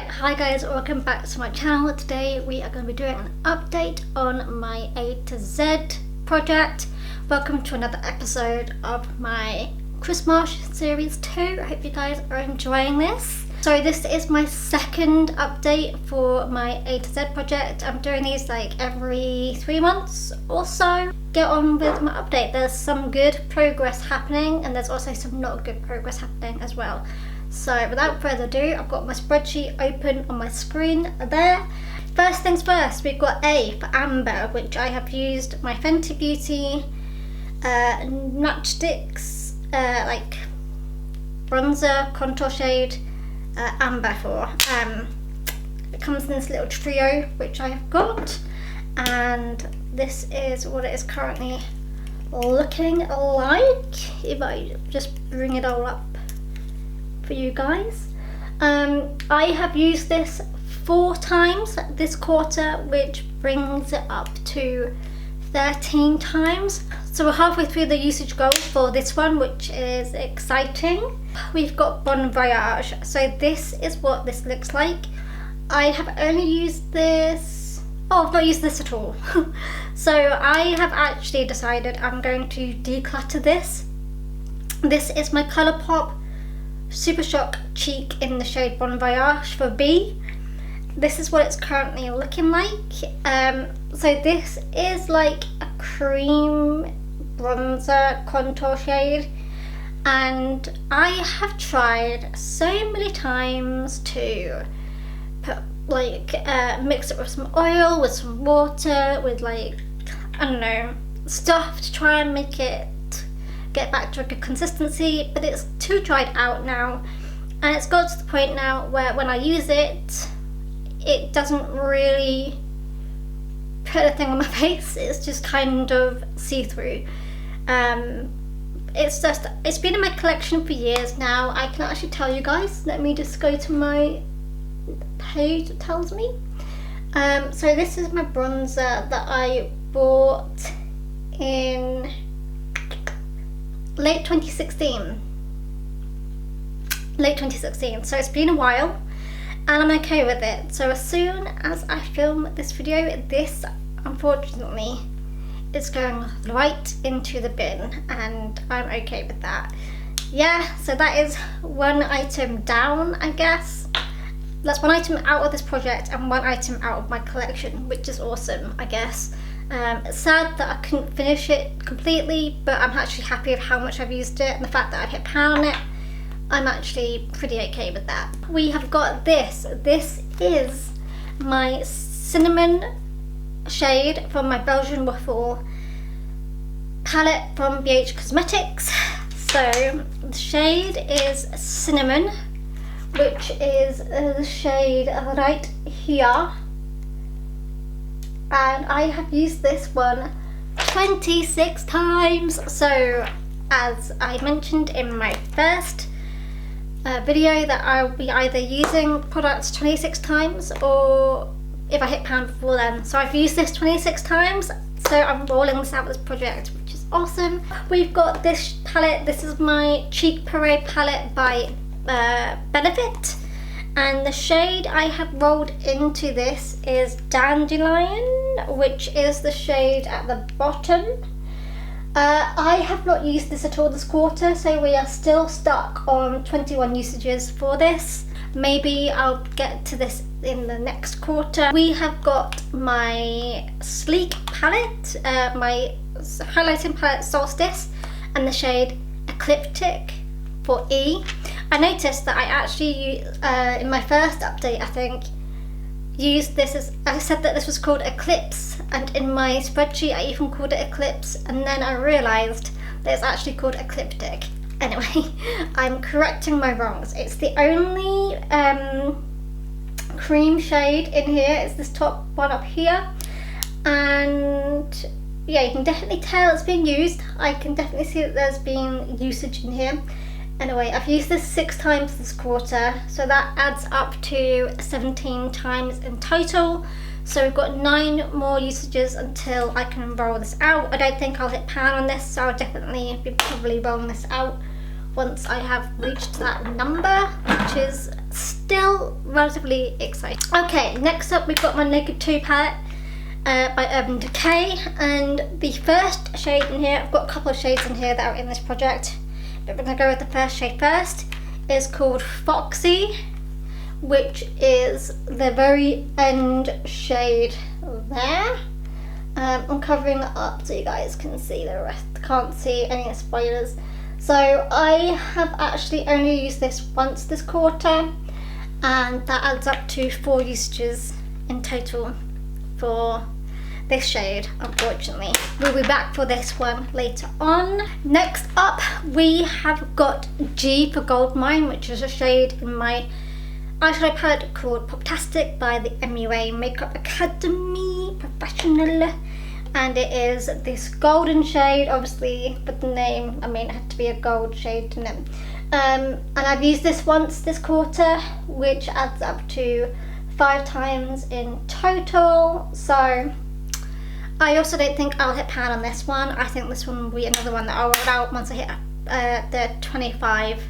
Right, hi guys, welcome back to my channel. Today we are going to be doing an update on my A to Z project. Welcome to another episode of my CHRISTMARSH series 2. I hope you guys are enjoying this. So this is my second update for my A to Z project. I'm doing these like every 3 months or so. Get on with my update. There's some good progress happening and there's also some not good progress happening as well. So without further ado, I've got my spreadsheet open on my screen there. First things first, we've got A for Amber, which I have used my Fenty Beauty Matchsticks like bronzer contour shade Amber for. It comes in this little trio which I have got, and this is what it is currently looking like. If I just bring it all up for you guys. I have used this 4 times this quarter, which brings it up to 13 times. So we're halfway through the usage goal for this one, which is exciting. We've got Bon Voyage. So this is what this looks like. I have only used this, I've not used this at all. So I have actually decided I'm going to declutter this. This is my Colourpop Super Shock Cheek in the shade Bon Voyage for B. This is what it's currently looking like. So this is like a cream bronzer contour shade, and I have tried so many times to put like mix it with some oil, with some water, with like, I don't know, stuff to try and make it get back to a good consistency, but it's too dried out now, and it's got to the point now where when I use it, it doesn't really put a thing on my face. It's just kind of see-through. It's been in my collection for years now. I can actually tell you guys. Let me just go to my page. It tells me. So this is my bronzer that I bought in late 2016. So it's been a while and I'm okay with it. So as soon as I film this video, this unfortunately is going right into the bin, and I'm okay with that. Yeah, so that is one item down, I guess. That's one item out of this project and one item out of my collection, which is awesome, I guess. It's sad that I couldn't finish it completely, but I'm actually happy with how much I've used it, and the fact that I've hit pan on it, I'm actually pretty okay with that. We have got this. This is my cinnamon shade from my Belgian Waffle palette from BH Cosmetics. So the shade is Cinnamon, which is the shade right here. And I have used this one 26 times. So as I mentioned in my first video, that I'll be either using products 26 times or if I hit pan before then. So I've used this 26 times, so I'm rolling this out with this project, which is awesome. We've got this palette. This is my Cheek Puree palette by Benefit. And the shade I have rolled into this is Dandelion, which is the shade at the bottom. I have not used this at all this quarter, so we are still stuck on 21 usages for this. Maybe I'll get to this in the next quarter. We have got my Sleek palette, my highlighting palette Solstice, and the shade Ecliptic for E. I noticed that I actually, in my first update, I think, used this as, I said that this was called Eclipse, and in my spreadsheet I even called it Eclipse, and then I realised that it's actually called Ecliptic. Anyway, I'm correcting my wrongs. It's the only cream shade in here. It's this top one up here, and yeah, you can definitely tell it's being used. I can definitely see that there's been usage in here. Anyway, I've used this 6 times this quarter, so that adds up to 17 times in total. So we've got 9 more usages until I can roll this out. I don't think I'll hit pan on this, so I'll definitely be probably rolling this out once I have reached that number, which is still relatively exciting. Okay, next up we've got my Naked 2 palette by Urban Decay, and the first shade in here, I've got a couple of shades in here that are in this project, but we're going to go with the first shade first. It's called Foxy, which is the very end shade there. I'm covering it up so you guys can see the rest. Can't see any spoilers. So I have actually only used this once this quarter, and that adds up to 4 usages in total for this shade, unfortunately. We'll be back for this one later on. Next up we have got G for Goldmine, which is a shade in my eyeshadow palette called Poptastic by the MUA Makeup Academy Professional, and it is this golden shade, obviously with the name, I mean it had to be a gold shade, didn't it? And I've used this once this quarter, which adds up to 5 times in total. So I also don't think I'll hit pan on this one. I think this one will be another one that I'll roll out once I hit the 25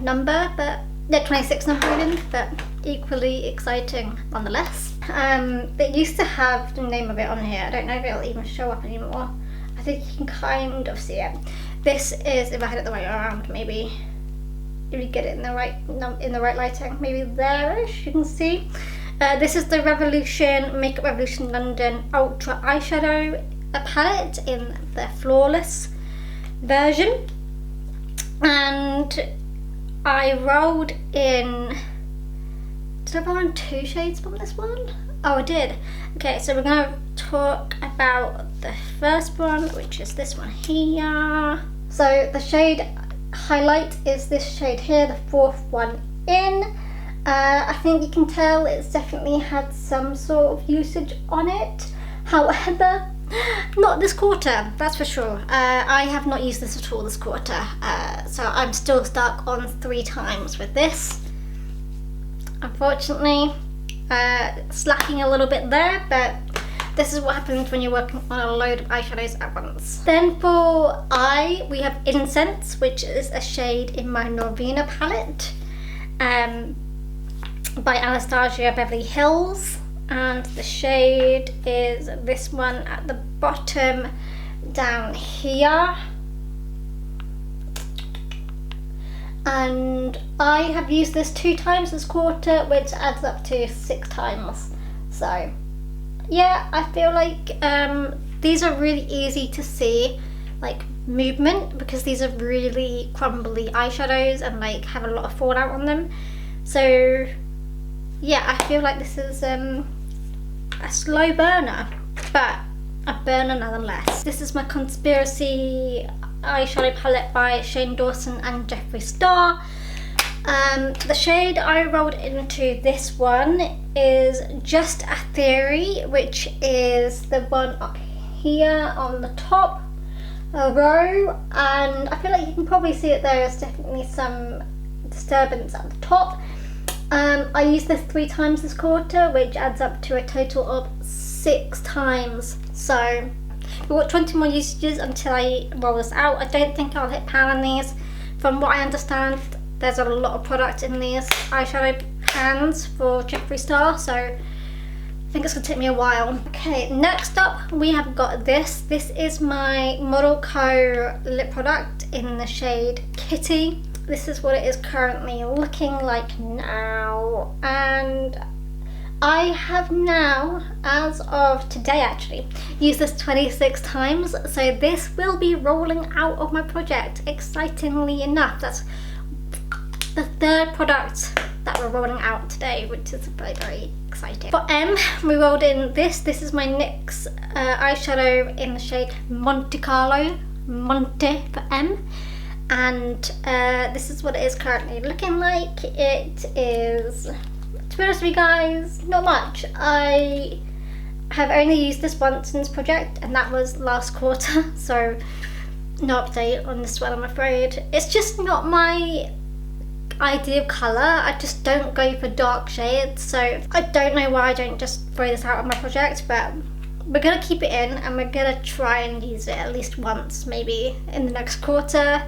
number, but the 26 number even, but equally exciting nonetheless. It used to have the name of it on here. I don't know if it'll even show up anymore. I think you can kind of see it. This is, if I had it the way around, maybe if you get it in the right lighting, maybe there-ish, you can see. This is the Revolution Makeup Revolution London Ultra Eyeshadow palette in the Flawless version, and I rolled in, did I roll in 2 shades from this one? Oh, I did. Okay, so we're going to talk about the first one, which is this one here. So the shade highlight is this shade here, the 4th one in. I think you can tell it's definitely had some sort of usage on it. However, not this quarter, that's for sure. I have not used this at all this quarter, so I'm still stuck on 3 times with this. Unfortunately, slacking a little bit there, but this is what happens when you're working on a load of eyeshadows at once. Then for eye, we have Incense, which is a shade in my Norvina palette by Anastasia Beverly Hills, and the shade is this one at the bottom down here. And I have used this 2 times this quarter, which adds up to 6 times. So yeah, I feel like these are really easy to see, like movement, because these are really crumbly eyeshadows and like have a lot of fallout on them. So yeah, I feel like this is a slow burner, but a burner nonetheless. This is my Conspiracy eyeshadow palette by Shane Dawson and Jeffree Star. The shade I rolled into this one is Just a Theory, which is the one up here on the top row, and I feel like you can probably see it there. There's definitely some disturbance at the top. I used this 3 times this quarter, which adds up to a total of 6 times. So we've got 20 more usages until I roll this out. I don't think I'll hit pan on these. From what I understand, there's a lot of product in these eyeshadow pans for Jeffree Star, so I think it's going to take me a while. Okay, next up we have got this. This is my Model Co lip product in the shade Kitty. This is what it is currently looking like now, and I have now, as of today actually, used this 26 times, so this will be rolling out of my project, excitingly enough. That's the 3rd product that we're rolling out today, which is very, very exciting. For M, we rolled in this. This is my NYX eyeshadow in the shade Monte Carlo, Monte for M. And this is what it is currently looking like. It is, to be honest with you guys, not much. I have only used this once in this project, and that was last quarter, so no update on this one, I'm afraid. It's just not my ideal colour. I just don't go for dark shades, so I don't know why I don't just throw this out of my project, but we're going to keep it in and we're going to try and use it at least once, maybe in the next quarter.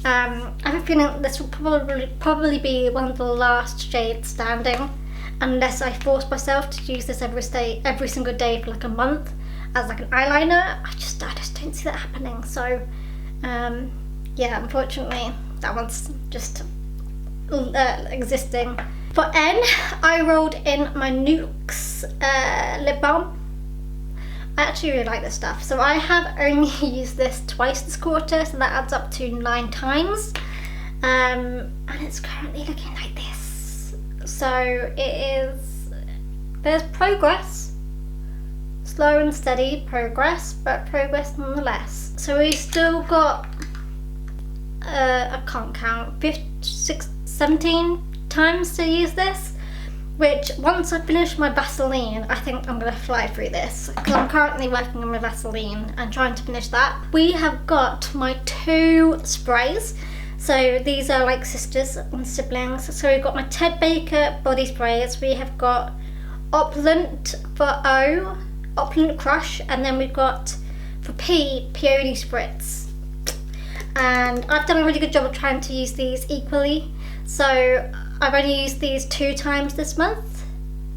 I have a feeling this will probably be one of the last shades standing, unless I force myself to use this every single day for like a month as like an eyeliner. I just don't see that happening. So yeah, unfortunately that one's just existing. For N, I rolled in my Nuxe lip balm. I actually really like this stuff. So I have only used this twice this quarter, so that adds up to 9 times. And it's currently looking like this. So there's progress. Slow and steady progress, but progress nonetheless. So we still got, I can't count, 17 times to use this. Which, once I finish my Vaseline, I think I'm going to fly through this. Because I'm currently working on my Vaseline and trying to finish that. We have got my 2 sprays. So these are like sisters and siblings. So we've got my Ted Baker body sprays. We have got Opulent for O, Opulent Crush. And then we've got, for P, Peony Spritz. And I've done a really good job of trying to use these equally. So I've only used these 2 times this month,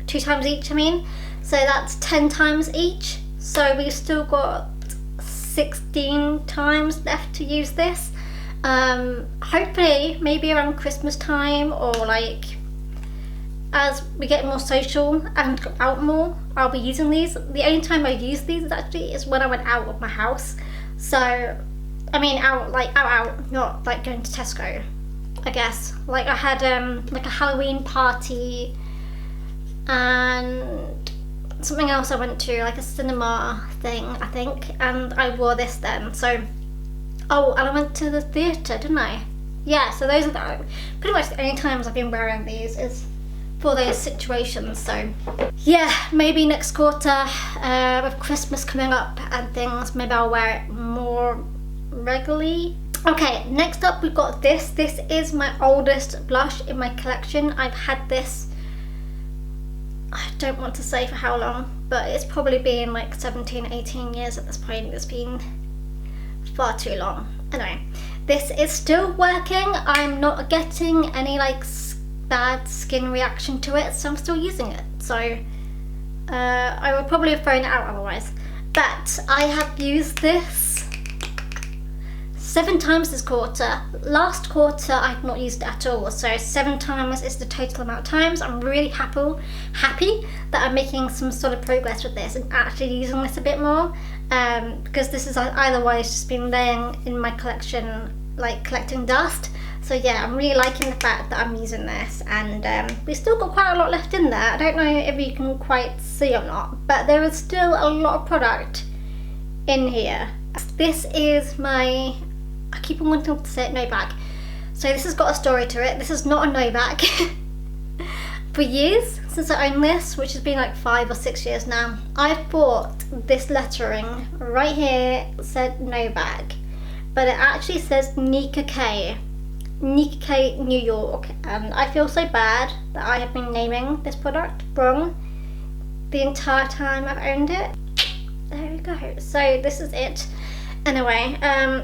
2 times each I mean, so that's 10 times each, so we've still got 16 times left to use this. Hopefully maybe around Christmas time, or like as we get more social and go out more, I'll be using these. The only time I use these actually is when I went out of my house, so I mean out, not like going to Tesco, I guess. Like I had like a Halloween party and something else I went to, like a cinema thing I think, and I wore this then. So and I went to the theatre, didn't I? Yeah, so those are pretty much the only times I've been wearing these is for those situations. So yeah, maybe next quarter with Christmas coming up and things, maybe I'll wear it more regularly. Okay, next up we've got this. This is my oldest blush in my collection. I've had this, I don't want to say for how long, but it's probably been like 17, 18 years at this point. It's been far too long. Anyway, this is still working. I'm not getting any like bad skin reaction to it, so I'm still using it. So I would probably have thrown it out otherwise. But I have used this 7 times this quarter. Last quarter I've not used it at all, so 7 times is the total amount of times. I'm really happy that I'm making some sort of progress with this and actually using this a bit more, because this has otherwise just been laying in my collection like collecting dust. So yeah, I'm really liking the fact that I'm using this, and we've still got quite a lot left in there. I don't know if you can quite see or not, but there is still a lot of product in here. This is my, I keep on wanting to say it, no bag. So this has got a story to it. This is not a no bag. For years, since I own this, which has been like 5 or 6 years now, I've bought this lettering right here, said no bag, but it actually says Nika K, New York, and I feel so bad that I have been naming this product wrong the entire time I've owned it. There we go. So this is it. Anyway,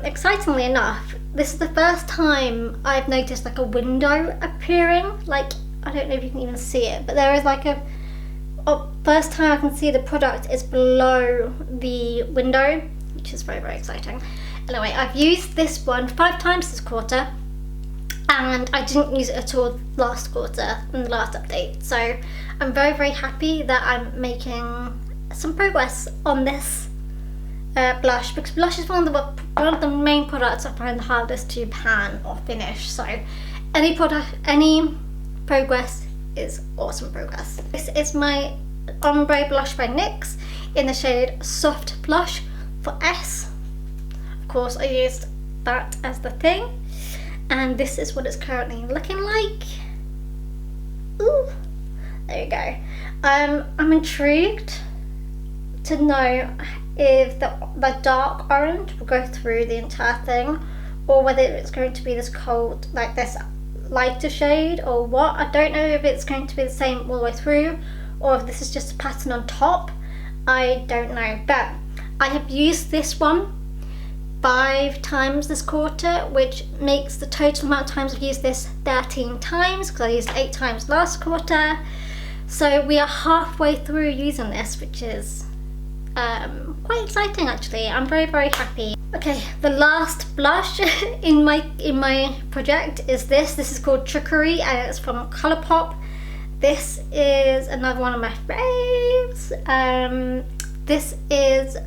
excitingly enough, this is the first time I've noticed like a window appearing. Like, I don't know if you can even see it, but there is like first time I can see the product is below the window, which is very, very exciting. Anyway, I've used this one 5 times this quarter, and I didn't use it at all last quarter in the last update. So I'm very, very happy that I'm making some progress on this blush, because blush is one of the main products I find the hardest to pan or finish. So any progress is awesome progress. This is my ombre blush by NYX in the shade Soft Blush for S. Of course, I used that as the thing, and this is what it's currently looking like. Ooh, there you go. I'm intrigued to know if the dark orange will go through the entire thing, or whether it's going to be this cold, like this lighter shade, or what. I don't know if it's going to be the same all the way through, or if this is just a pattern on top. I don't know, but I have used this one 5 times this quarter, which makes the total amount of times I've used this 13 times, because I used 8 times last quarter. So we are halfway through using this, which is quite exciting actually. I'm very, very happy. Okay, the last blush in my project is this. This is called Puree and it's from Colourpop. This is another one of my faves. This is, it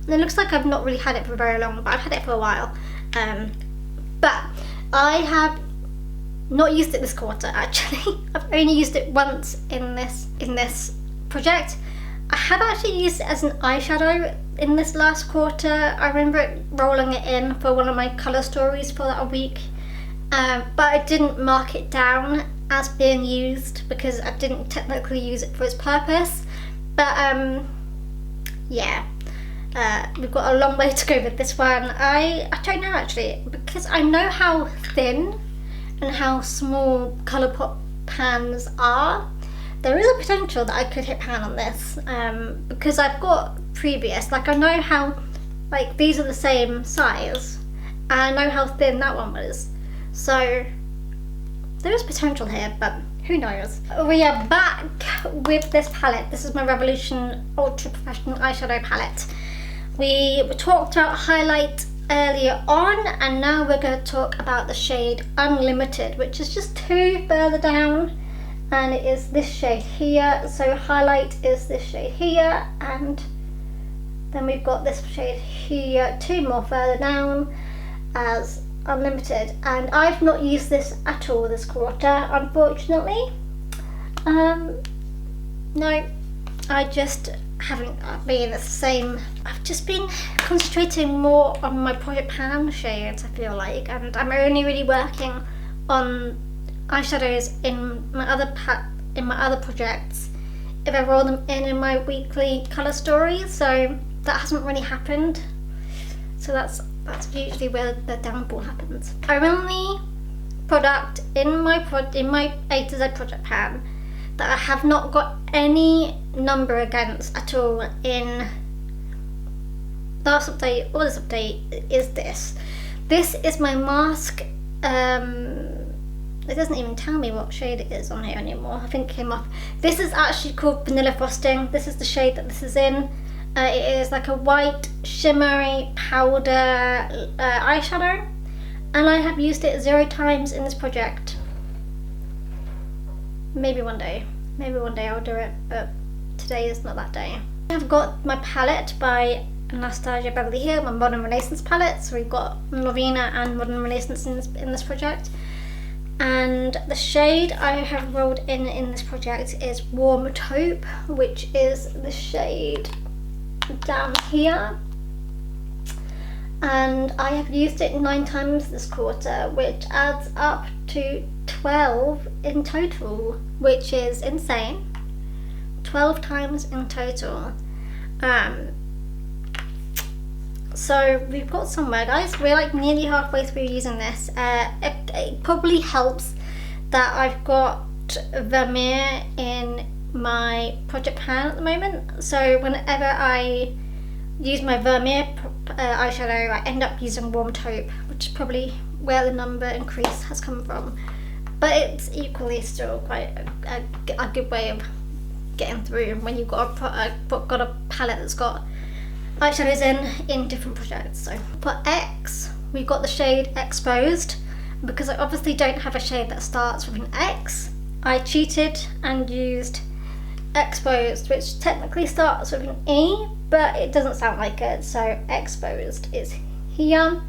looks like I've not really had it for very long, but I've had it for a while. But I have not used it this quarter actually. I've only used it once in this project. I have actually used it as an eyeshadow in this last quarter. I remember rolling it in for one of my colour stories for that a week, but I didn't mark it down as being used because I didn't technically use it for its purpose. But yeah, we've got a long way to go with this one. I don't know actually, because I know how thin and how small Colourpop pans are. There is a potential that I could hit pan on this, because I've got previous, like I know how, like these are the same size, and I know how thin that one was. So there is potential here, but who knows. We are back with this palette. This is my Revolution Ultra Professional Eyeshadow Palette. We talked about highlight earlier on, and now we're going to talk about the shade Unlimited, which is just 2 further down. And it is this shade here. So highlight is this shade here, and then we've got this shade here 2 more further down as Unlimited. And I've not used this at all this quarter, unfortunately. No, I just haven't been the same. I've just been concentrating more on my Project Pan shades, I feel like, and I'm only really working on eyeshadows in my other projects if I roll them in my weekly colour stories, so that hasn't really happened. So that's usually where the downfall happens. Our only product in my A to Z Project Pan that I have not got any number against at all in last update or this update is this. This is my mask. It doesn't even tell me what shade it is on here anymore. I think it came off. This is actually called Vanilla Frosting. This is the shade that this is in. It is like a white shimmery powder eyeshadow, and I have used it 0 times in this project. Maybe one day I'll do it, but today is not that day. I've got my palette by Anastasia Beverly Hill, my Modern Renaissance palette. So we've got Novena and Modern Renaissance in this project. And the shade I have rolled in this project is Warm Taupe, which is the shade down here. And I have used it 9 times this quarter, which adds up to 12 in total, which is insane. 12 times in total. So we've got somewhere, guys. We're like nearly halfway through using this. It probably helps that I've got Vermeer in my Project Pan at the moment. So whenever I use my Vermeer eyeshadow, I end up using Warm Taupe, which is probably where the number increase has come from. But it's equally still quite a good way of getting through when you've got a palette that's got eyeshadows in different projects. So for X, we've got the shade Exposed. Because I obviously don't have a shade that starts with an X, I cheated and used Exposed, which technically starts with an E, but it doesn't sound like it, so Exposed is here.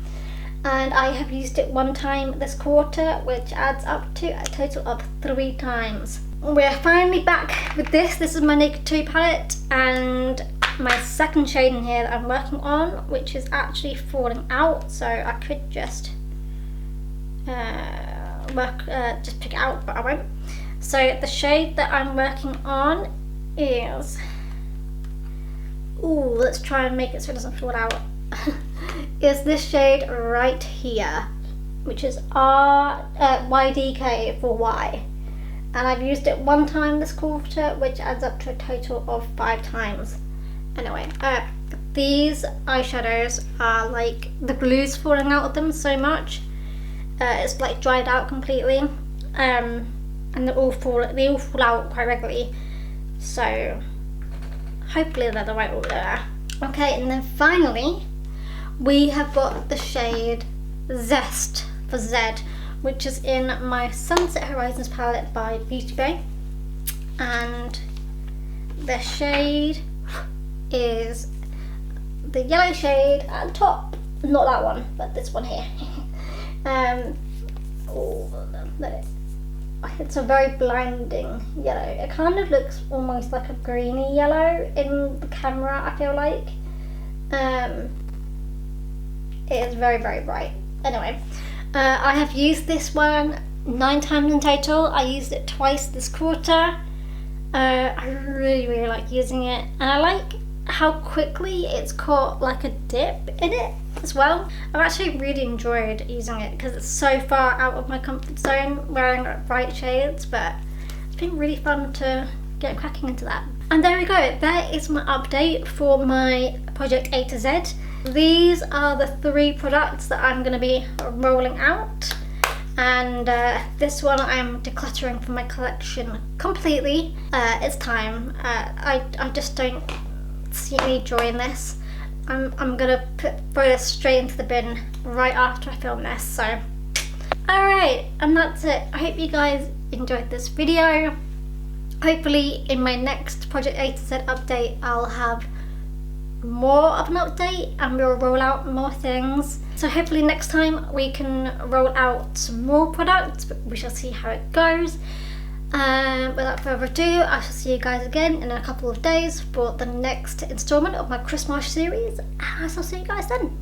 And I have used it 1 time this quarter, which adds up to a total of 3 times. We're finally back with this. This is my Naked 2 palette, and my second shade in here that I'm working on, which is actually falling out, so I could just just pick it out, but I won't. So the shade that I'm working on is, let's try and make it so it doesn't fall out, is this shade right here, which is YDK for Y. And I've used it 1 time this quarter, which adds up to a total of 5 times. Anyway, these eyeshadows are like, the glue's falling out of them so much. It's like dried out completely, and they all fall out quite regularly. So hopefully they're the right order. Okay, and then finally we have got the shade Zest for Z, which is in my Sunset Horizons palette by Beauty Bay, and the shade is the yellow shade at the top, not that one, but this one here. It's a very blinding yellow. It kind of looks almost like a greeny yellow in the camera, I feel like. It is very, very bright. Anyway, I have used this one 9 times in total. I used it twice this quarter. I really, really like using it, and I like how quickly it's caught like a dip in it as well. I've actually really enjoyed using it because it's so far out of my comfort zone wearing bright shades, but it's been really fun to get cracking into that. And there we go, that is my update for my project A to Z. These are the 3 products that I'm going to be rolling out, and this one I'm decluttering from my collection completely. It's time. I just don't see any joy in this. I'm gonna throw this straight into the bin right after I film this. So alright, and that's it. I hope you guys enjoyed this video. Hopefully in my next Project A to Z update I'll have more of an update and we'll roll out more things. So hopefully next time we can roll out some more products, but we shall see how it goes. Without further ado, I shall see you guys again in a couple of days for the next installment of my CHRISTMARSH series, and I shall see you guys then.